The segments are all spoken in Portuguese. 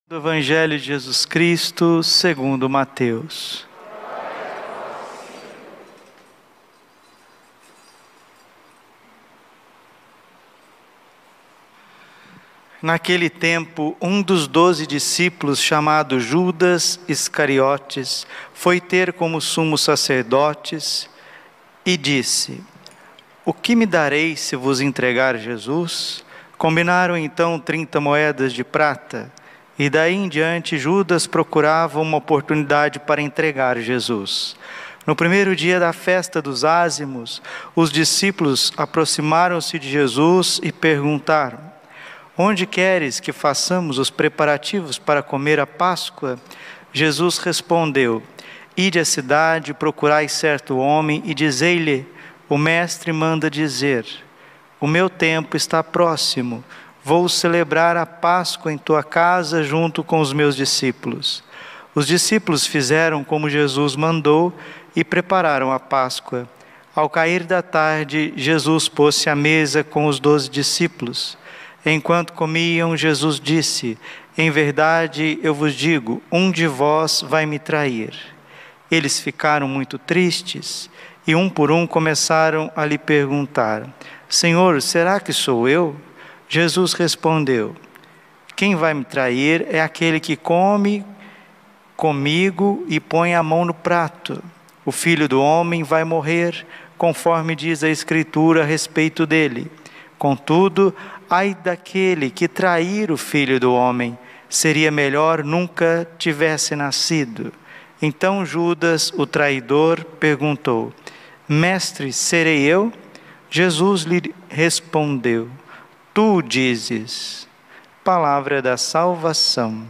Do Evangelho de Jesus Cristo, segundo Mateus. Naquele tempo, um dos 12 discípulos, chamado Judas Iscariotes, foi ter com os sumos sacerdotes e disse: "O que me dareis se vos entregar Jesus?" Combinaram então 30 moedas de prata. E daí em diante, Judas procurava uma oportunidade para entregar Jesus. No primeiro dia da festa dos ázimos, os discípulos aproximaram-se de Jesus e perguntaram: "Onde queres que façamos os preparativos para comer a Páscoa?" Jesus respondeu: "Ide à cidade, procurai certo homem e dizei-lhe: o mestre manda dizer: o meu tempo está próximo. Vou celebrar a Páscoa em tua casa junto com os meus discípulos." Os discípulos fizeram como Jesus mandou e prepararam a Páscoa. Ao cair da tarde, Jesus pôs-se à mesa com os 12 discípulos. Enquanto comiam, Jesus disse: "Em verdade, eu vos digo, um de vós vai me trair." Eles ficaram muito tristes e um por um começaram a lhe perguntar: "Senhor, será que sou eu?" Jesus respondeu: "Quem vai me trair é aquele que come comigo e põe a mão no prato. O Filho do Homem vai morrer, conforme diz a Escritura a respeito dele. Contudo, ai daquele que trair o Filho do Homem, seria melhor nunca tivesse nascido." Então Judas, o traidor, perguntou: "Mestre, serei eu?" Jesus lhe respondeu: "Tu o dizes." Palavra da salvação.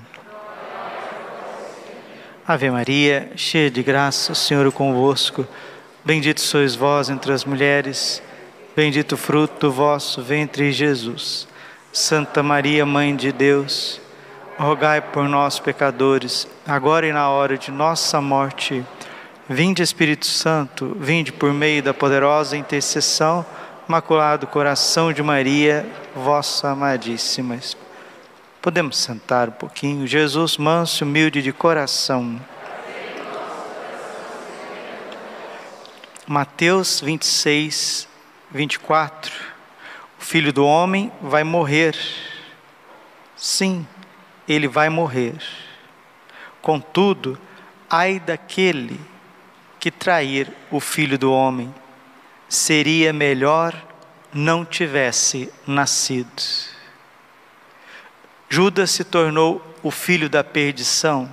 Ave Maria, cheia de graça, o Senhor é convosco. Bendito sois vós entre as mulheres, bendito o fruto do vosso ventre, Jesus. Santa Maria, Mãe de Deus, rogai por nós, pecadores, agora e na hora de nossa morte. Vinde, Espírito Santo, vinde por meio da poderosa intercessão, Imaculado Coração de Maria, vossa amadíssima esposa. Podemos sentar um pouquinho. Jesus, manso e humilde de coração. Mateus 26, 24. O Filho do Homem vai morrer. Sim, ele vai morrer. Contudo, ai daquele que trair o Filho do Homem, seria melhor não tivesse nascido. Judas se tornou o filho da perdição.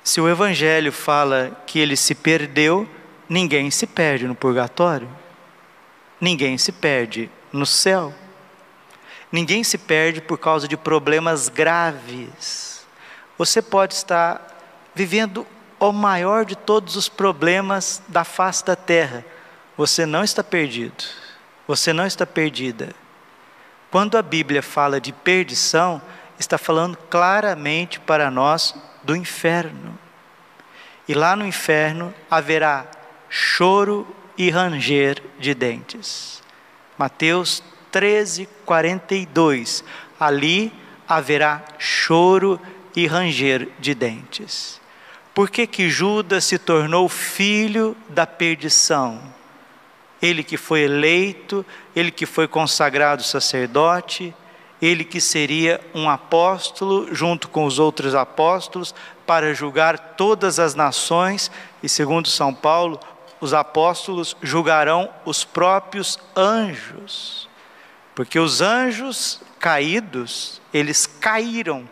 Se o Evangelho fala que ele se perdeu, ninguém se perde no purgatório. Ninguém se perde no céu. Ninguém se perde por causa de problemas graves. Você pode estar vivendo o maior de todos os problemas da face da terra. Você não está perdido. Você não está perdida. Quando a Bíblia fala de perdição, está falando claramente para nós do inferno. E lá no inferno haverá choro e ranger de dentes. Mateus 13, 42. Ali haverá choro e ranger de dentes. Por que Judas se tornou filho da perdição? Ele que foi eleito, ele que foi consagrado sacerdote, ele que seria um apóstolo junto com os outros apóstolos para julgar todas as nações, e segundo São Paulo, os apóstolos julgarão os próprios anjos, porque os anjos caídos, eles caíram,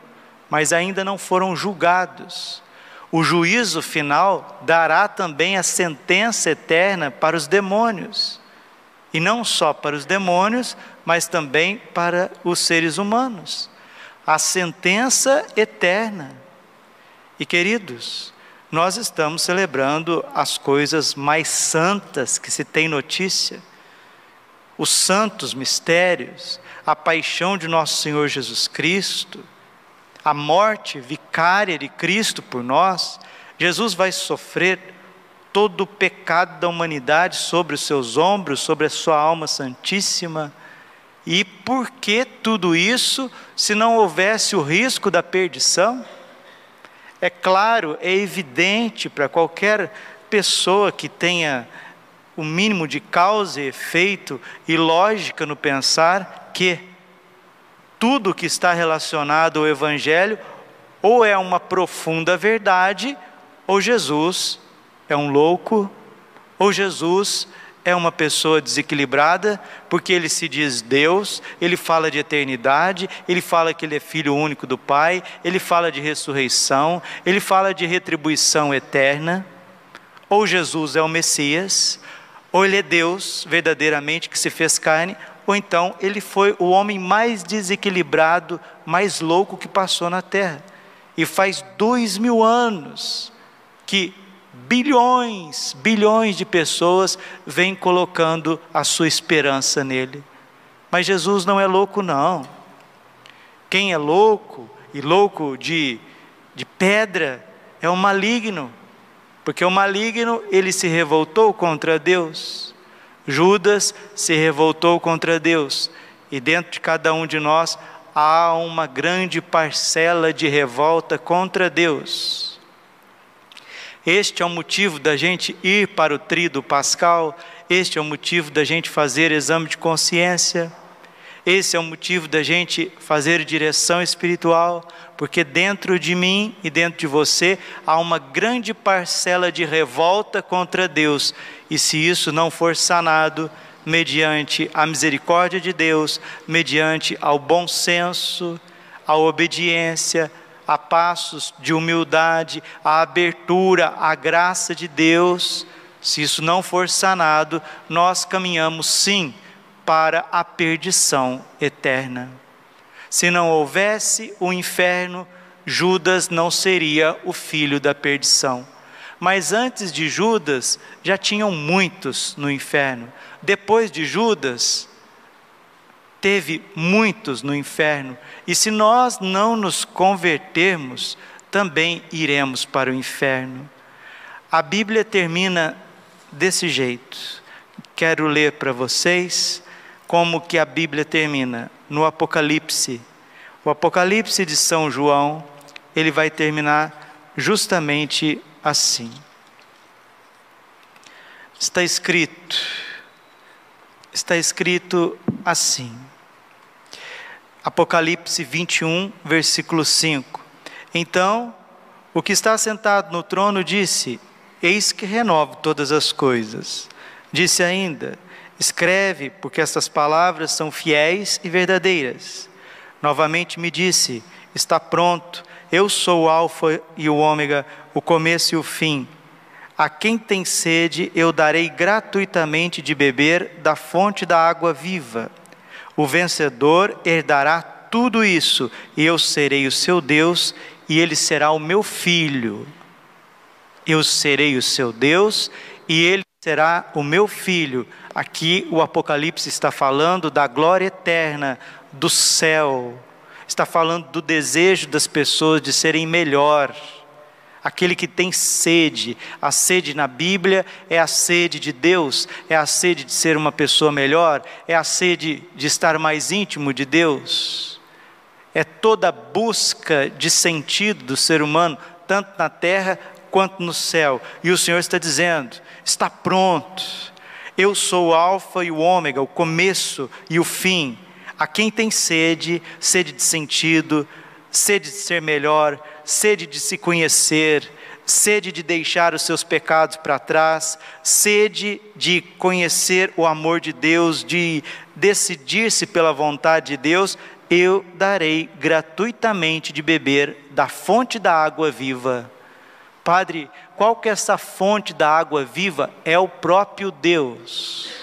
mas ainda não foram julgados. O juízo final dará também a sentença eterna para os demônios. E não só para os demônios, mas também para os seres humanos. A sentença eterna. E queridos, nós estamos celebrando as coisas mais santas que se tem notícia. Os santos mistérios, a paixão de nosso Senhor Jesus Cristo, a morte vicária de Cristo por nós. Jesus vai sofrer todo o pecado da humanidade sobre os seus ombros, sobre a sua alma santíssima. E por que tudo isso, se não houvesse o risco da perdição? É claro, é evidente para qualquer pessoa que tenha o mínimo de causa e efeito e lógica no pensar, que tudo que está relacionado ao Evangelho ou é uma profunda verdade, ou Jesus é um louco, ou Jesus é uma pessoa desequilibrada, porque ele se diz Deus, ele fala de eternidade, ele fala que ele é filho único do Pai, ele fala de ressurreição, ele fala de retribuição eterna. Ou Jesus é o Messias, ou ele é Deus verdadeiramente que se fez carne, ou então ele foi o homem mais desequilibrado, mais louco que passou na terra. E faz 2000 anos que bilhões de pessoas vêm colocando a sua esperança nele. Mas Jesus não é louco, não. Quem é louco, e louco de pedra, é o maligno. Porque o maligno, ele se revoltou contra Deus. Judas se revoltou contra Deus. E dentro de cada um de nós há uma grande parcela de revolta contra Deus. Este é o motivo da gente ir para o tríduo pascal, este é o motivo da gente fazer exame de consciência, esse é o motivo da gente fazer direção espiritual, porque dentro de mim e dentro de você há uma grande parcela de revolta contra Deus, e se isso não for sanado, mediante a misericórdia de Deus, mediante ao bom senso, a obediência, a passos de humildade, a abertura, a graça de Deus, se isso não for sanado, nós caminhamos sim para a perdição eterna. Se não houvesse o inferno, Judas não seria o filho da perdição. Mas antes de Judas, já tinham muitos no inferno. Depois de Judas, teve muitos no inferno, e se nós não nos convertermos, também iremos para o inferno. A Bíblia termina desse jeito. Quero ler para vocês como que a Bíblia termina no Apocalipse. O Apocalipse de São João, ele vai terminar justamente assim. Está escrito assim. Apocalipse 21, versículo 5. Então, o que está sentado no trono disse: eis que renovo todas as coisas. Disse ainda: escreve, porque estas palavras são fiéis e verdadeiras. Novamente me disse: está pronto, eu sou o Alfa e o Ômega, o começo e o fim. A quem tem sede, eu darei gratuitamente de beber da fonte da água viva. O vencedor herdará tudo isso, e eu serei o seu Deus, e ele será o meu filho. Eu serei o seu Deus, e ele será o meu filho. Aqui o Apocalipse está falando da glória eterna, do céu. Está falando do desejo das pessoas de serem melhor. Aquele que tem sede, a sede na Bíblia é a sede de Deus, é a sede de ser uma pessoa melhor, é a sede de estar mais íntimo de Deus. É toda a busca de sentido do ser humano, tanto na terra quanto no céu. E o Senhor está dizendo: está pronto, eu sou o Alfa e o Ômega, o começo e o fim. A quem tem sede, sede de sentido, sede de ser melhor, sede de se conhecer, sede de deixar os seus pecados para trás, sede de conhecer o amor de Deus, de decidir-se pela vontade de Deus, eu darei gratuitamente de beber da fonte da água viva. Padre, qual que é essa fonte da água viva? É o próprio Deus.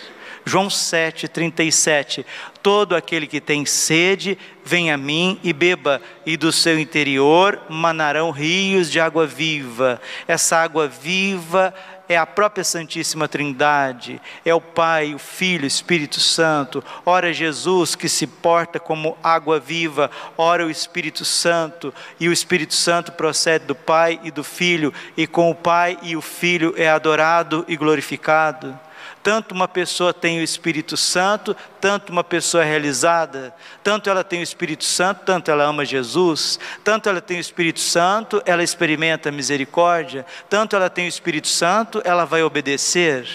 João 7,37, todo aquele que tem sede, vem a mim e beba, e do seu interior manarão rios de água viva. Essa água viva é a própria Santíssima Trindade, é o Pai, o Filho, o Espírito Santo. Ora Jesus, que se porta como água viva, ora o Espírito Santo, e o Espírito Santo procede do Pai e do Filho, e com o Pai e o Filho é adorado e glorificado. Tanto uma pessoa tem o Espírito Santo, tanto uma pessoa é realizada. Tanto ela tem o Espírito Santo, tanto ela ama Jesus. Tanto ela tem o Espírito Santo, ela experimenta a misericórdia. Tanto ela tem o Espírito Santo, ela vai obedecer.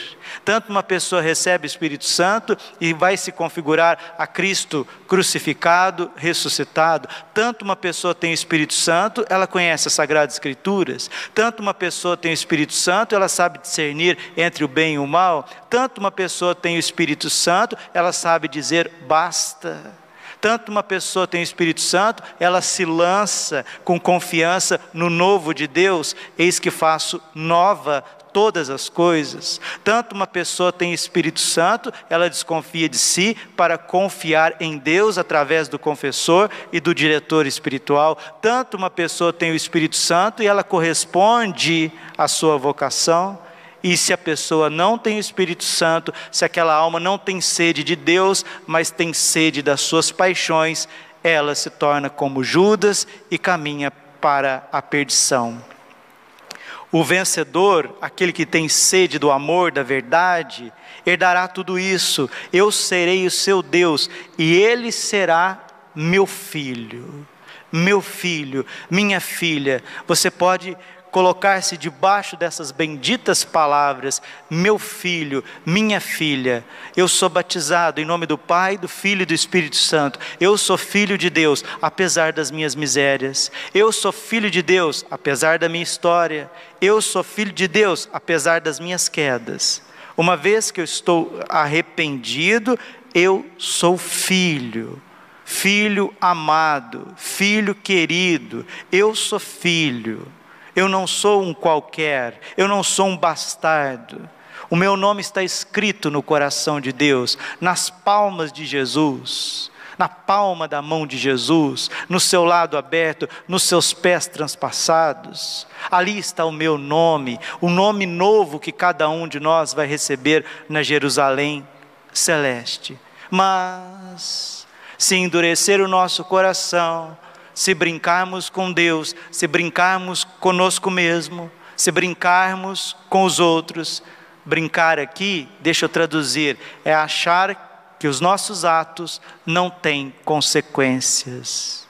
Tanto uma pessoa recebe o Espírito Santo e vai se configurar a Cristo crucificado, ressuscitado. Tanto uma pessoa tem o Espírito Santo, ela conhece as Sagradas Escrituras. Tanto uma pessoa tem o Espírito Santo, ela sabe discernir entre o bem e o mal. Tanto uma pessoa tem o Espírito Santo, ela sabe dizer basta. Tanto uma pessoa tem o Espírito Santo, ela se lança com confiança no novo de Deus. Eis que faço nova todas as coisas. Tanto uma pessoa tem Espírito Santo, ela desconfia de si para confiar em Deus através do confessor e do diretor espiritual. Tanto uma pessoa tem o Espírito Santo e ela corresponde à sua vocação. E se a pessoa não tem o Espírito Santo, se aquela alma não tem sede de Deus, mas tem sede das suas paixões, ela se torna como Judas e caminha para a perdição. O vencedor, aquele que tem sede do amor, da verdade, herdará tudo isso. Eu serei o seu Deus e ele será meu filho. Meu filho, minha filha. Você pode colocar-se debaixo dessas benditas palavras: meu filho, minha filha, eu sou batizado em nome do Pai, do Filho e do Espírito Santo. Eu sou filho de Deus, apesar das minhas misérias. Eu sou filho de Deus, apesar da minha história. Eu sou filho de Deus, apesar das minhas quedas. Uma vez que eu estou arrependido, eu sou filho. Filho amado, filho querido, eu sou filho. Eu não sou um qualquer, eu não sou um bastardo. O meu nome está escrito no coração de Deus, nas palmas de Jesus, na palma da mão de Jesus, no seu lado aberto, nos seus pés transpassados. Ali está o meu nome, o nome novo que cada um de nós vai receber na Jerusalém celeste. Mas, se endurecer o nosso coração, se brincarmos com Deus, se brincarmos conosco mesmo, se brincarmos com os outros, brincar aqui, deixa eu traduzir, é achar que os nossos atos não têm consequências.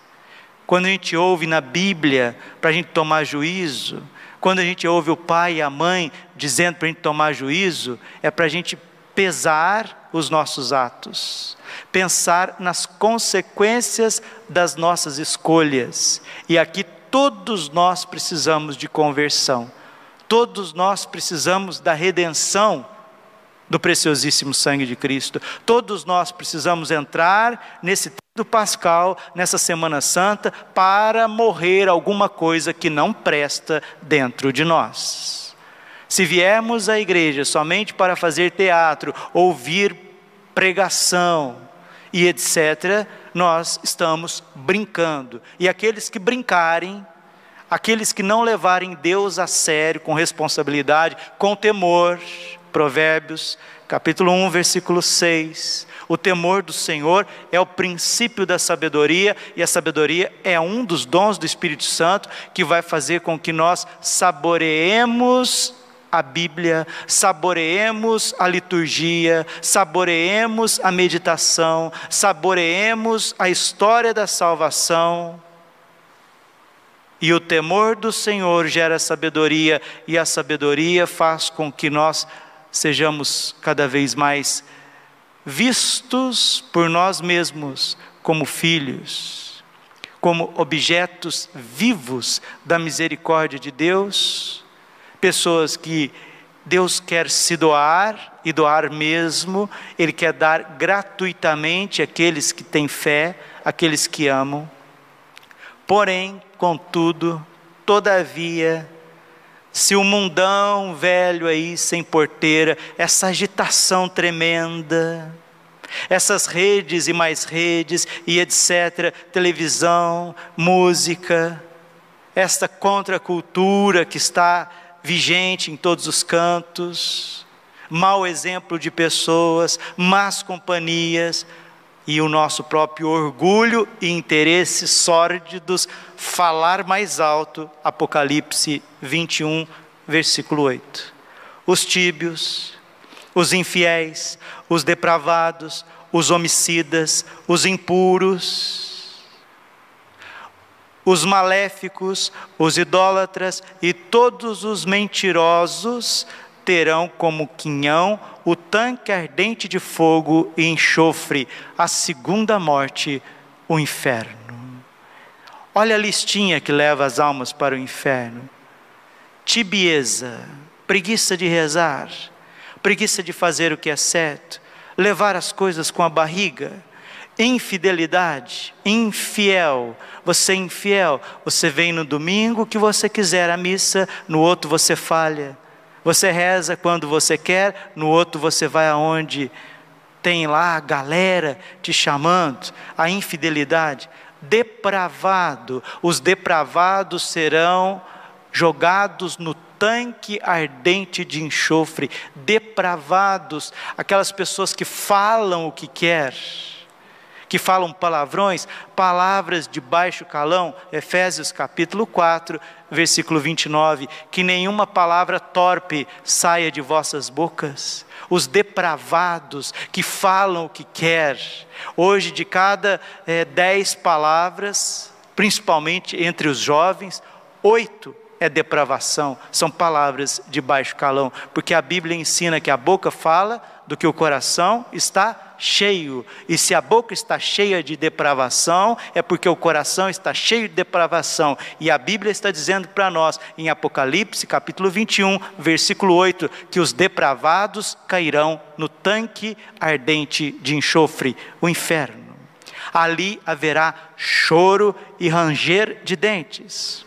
Quando a gente ouve na Bíblia para a gente tomar juízo, quando a gente ouve o pai e a mãe dizendo para a gente tomar juízo, é para a gente pesar os nossos atos, pensar nas consequências das nossas escolhas. E aqui todos nós precisamos de conversão, todos nós precisamos da redenção do preciosíssimo sangue de Cristo, todos nós precisamos entrar nesse tempo pascal, nessa Semana Santa, para morrer alguma coisa que não presta dentro de nós. Se viermos à igreja somente para fazer teatro, ouvir pregação e etc., nós estamos brincando. E aqueles que brincarem, aqueles que não levarem Deus a sério, com responsabilidade, com temor, Provérbios, capítulo 1, versículo 6, o temor do Senhor é o princípio da sabedoria, e a sabedoria é um dos dons do Espírito Santo, que vai fazer com que nós saboreemos a Bíblia, saboreemos a liturgia, saboreemos a meditação, saboreemos a história da salvação. E o temor do Senhor gera sabedoria, e a sabedoria faz com que nós sejamos cada vez mais vistos por nós mesmos como filhos, como objetos vivos da misericórdia de Deus, pessoas que Deus quer se doar, e doar mesmo. Ele quer dar gratuitamente àqueles que têm fé, àqueles que amam. Porém, contudo, todavia, se o mundão velho aí sem porteira, essa agitação tremenda, essas redes e mais redes e etc., televisão, música, esta contracultura que está vigente em todos os cantos, mau exemplo de pessoas, más companhias, e o nosso próprio orgulho e interesses sórdidos falar mais alto. Apocalipse 21, versículo 8. Os tíbios, os infiéis, os depravados, os homicidas, os impuros, os maléficos, os idólatras e todos os mentirosos terão como quinhão o tanque ardente de fogo e enxofre, a segunda morte, o inferno. Olha a listinha que leva as almas para o inferno: tibieza, preguiça de rezar, preguiça de fazer o que é certo, levar as coisas com a barriga, infidelidade, infiel. Você é infiel, você vem no domingo que você quiser à missa, no outro você falha. Você reza quando você quer, no outro você vai aonde tem lá a galera te chamando. A infidelidade. Depravado, os depravados serão jogados no tanque ardente de enxofre. Depravados, aquelas pessoas que falam o que quer, que falam palavrões, palavras de baixo calão. Efésios capítulo 4, versículo 29, que nenhuma palavra torpe saia de vossas bocas. Os depravados que falam o que quer. Hoje, de cada 10 palavras, principalmente entre os jovens, 8 é depravação, são palavras de baixo calão, porque a Bíblia ensina que a boca fala do que o coração está cheio, e se a boca está cheia de depravação, é porque o coração está cheio de depravação, e a Bíblia está dizendo para nós, em Apocalipse capítulo 21, versículo 8, que os depravados cairão no tanque ardente de enxofre, o inferno. Ali haverá choro e ranger de dentes.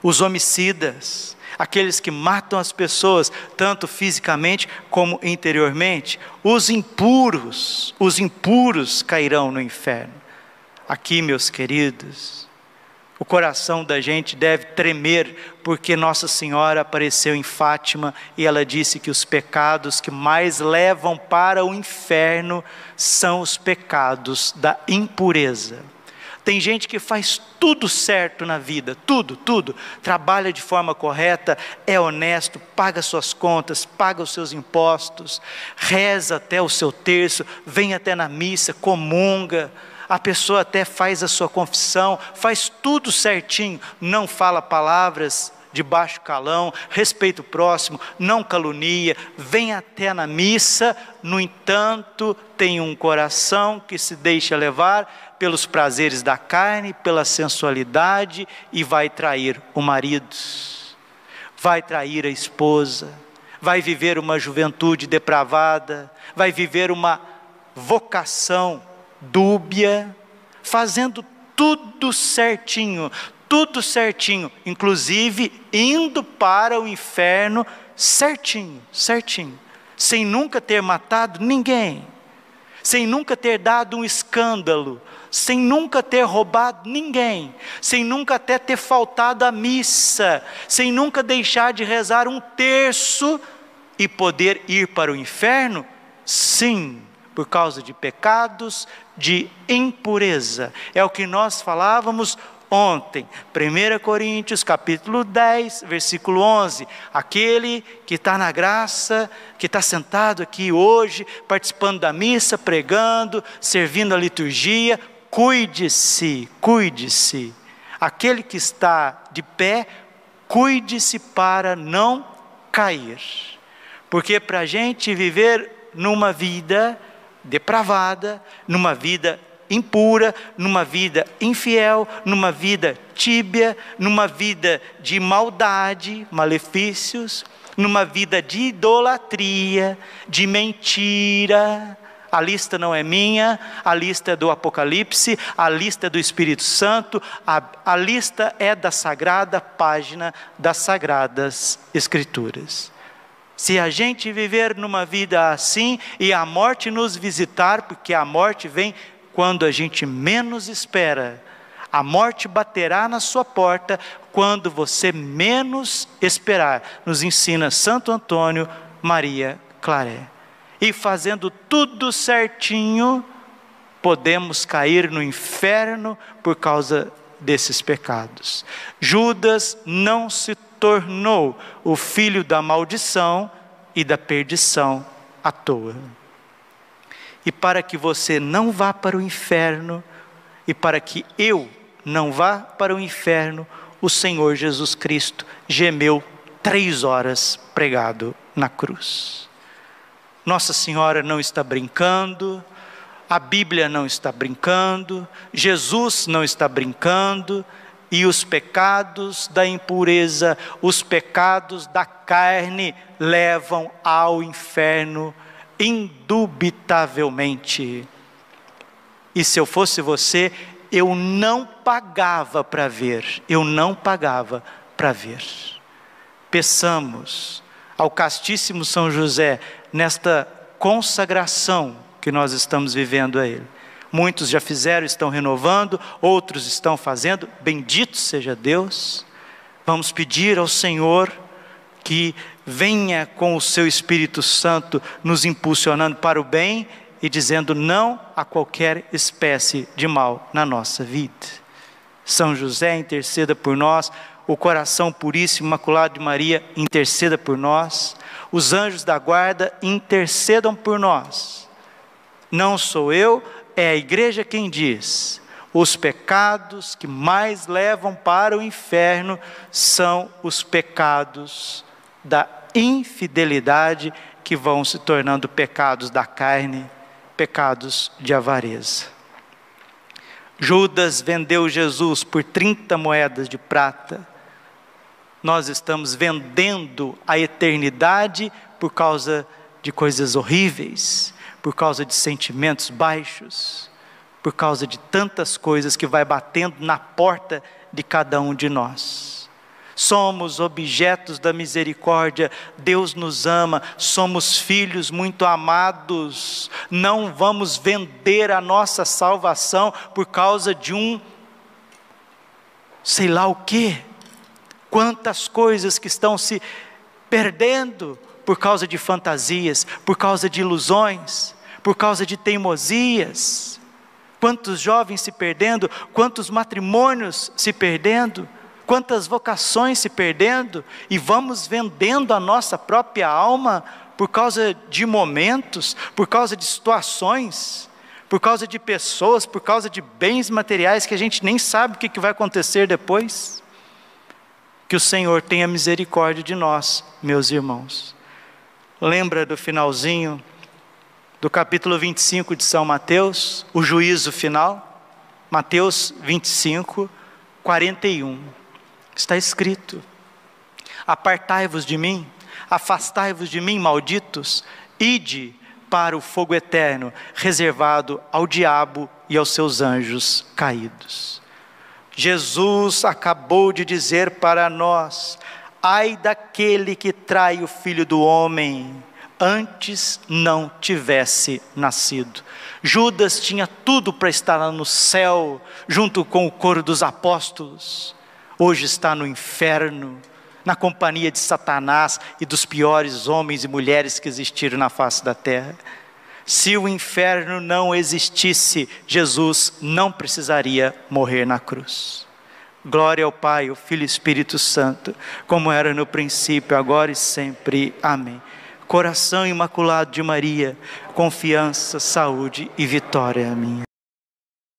Os homicidas, aqueles que matam as pessoas, tanto fisicamente como interiormente. Os impuros cairão no inferno. Aqui, meus queridos, o coração da gente deve tremer, porque Nossa Senhora apareceu em Fátima e ela disse que os pecados que mais levam para o inferno são os pecados da impureza. Tem gente que faz tudo certo na vida, tudo, trabalha de forma correta, é honesto, paga suas contas, paga os seus impostos, reza até o seu terço, vem até na missa, comunga, a pessoa até faz a sua confissão, faz tudo certinho, não fala palavras de baixo calão, respeita o próximo, não calunia, vem até na missa, no entanto, tem um coração que se deixa levar pelos prazeres da carne, pela sensualidade, e vai trair o marido, vai trair a esposa, vai viver uma juventude depravada, vai viver uma vocação dúbia, fazendo tudo certinho, inclusive indo para o inferno certinho, sem nunca ter matado ninguém, sem nunca ter dado um escândalo, sem nunca ter roubado ninguém, sem nunca até ter faltado à missa, sem nunca deixar de rezar um terço e poder ir para o inferno? Sim, por causa de pecados de impureza. É o que nós falávamos ontem, 1 Coríntios capítulo 10, versículo 11, aquele que está na graça, que está sentado aqui hoje, participando da missa, pregando, servindo a liturgia, cuide-se, aquele que está de pé, cuide-se para não cair, porque para a gente viver numa vida depravada, numa vida impura, numa vida infiel, numa vida tíbia, numa vida de maldade, malefícios, numa vida de idolatria, de mentira. A lista não é minha, a lista é do Apocalipse, a lista é do Espírito Santo, a lista é da sagrada página das Sagradas Escrituras. Se a gente viver numa vida assim, e a morte nos visitar, porque a morte vem quando a gente menos espera, a morte baterá na sua porta quando você menos esperar, nos ensina Santo Antônio Maria Claret. E fazendo tudo certinho, podemos cair no inferno por causa desses pecados. Judas não se tornou o filho da maldição e da perdição à toa. E para que você não vá para o inferno, e para que eu não vá para o inferno, o Senhor Jesus Cristo gemeu 3 horas pregado na cruz. Nossa Senhora não está brincando, a Bíblia não está brincando, Jesus não está brincando, e os pecados da impureza, os pecados da carne levam ao inferno indubitavelmente. E se eu fosse você, eu não pagava para ver, eu não pagava para ver. Peçamos ao Castíssimo São José, nesta consagração que nós estamos vivendo a Ele. Muitos já fizeram, estão renovando, outros estão fazendo, bendito seja Deus. Vamos pedir ao Senhor que venha com o seu Espírito Santo nos impulsionando para o bem e dizendo não a qualquer espécie de mal na nossa vida. São José, interceda por nós. O coração puríssimo, imaculado de Maria, interceda por nós. Os anjos da guarda, intercedam por nós. Não sou eu, é a igreja quem diz: os pecados que mais levam para o inferno são os pecados da infidelidade, que vão se tornando pecados da carne, pecados de avareza. Judas vendeu Jesus por 30 moedas de prata. Nós estamos vendendo a eternidade por causa de coisas horríveis, por causa de sentimentos baixos, por causa de tantas coisas que vai batendo na porta de cada um de nós. Somos objetos da misericórdia, Deus nos ama, somos filhos muito amados. Não vamos vender a nossa salvação por causa de sei lá o quê. Quantas coisas que estão se perdendo por causa de fantasias, por causa de ilusões, por causa de teimosias. Quantos jovens se perdendo, quantos matrimônios se perdendo, quantas vocações se perdendo, e vamos vendendo a nossa própria alma por causa de momentos, por causa de situações, por causa de pessoas, por causa de bens materiais que a gente nem sabe o que vai acontecer depois. Que o Senhor tenha misericórdia de nós, meus irmãos. Lembra do finalzinho do capítulo 25 de São Mateus, o juízo final? Mateus 25, 41. Está escrito: apartai-vos de mim, afastai-vos de mim, malditos, ide para o fogo eterno, reservado ao diabo e aos seus anjos caídos. Jesus acabou de dizer para nós: ai daquele que trai o Filho do Homem, antes não tivesse nascido. Judas tinha tudo para estar lá no céu, junto com o coro dos apóstolos. Hoje está no inferno, na companhia de Satanás e dos piores homens e mulheres que existiram na face da terra. Se o inferno não existisse, Jesus não precisaria morrer na cruz. Glória ao Pai, ao Filho e ao Espírito Santo, como era no princípio, agora e sempre. Amém. Coração imaculado de Maria, confiança, saúde e vitória minha.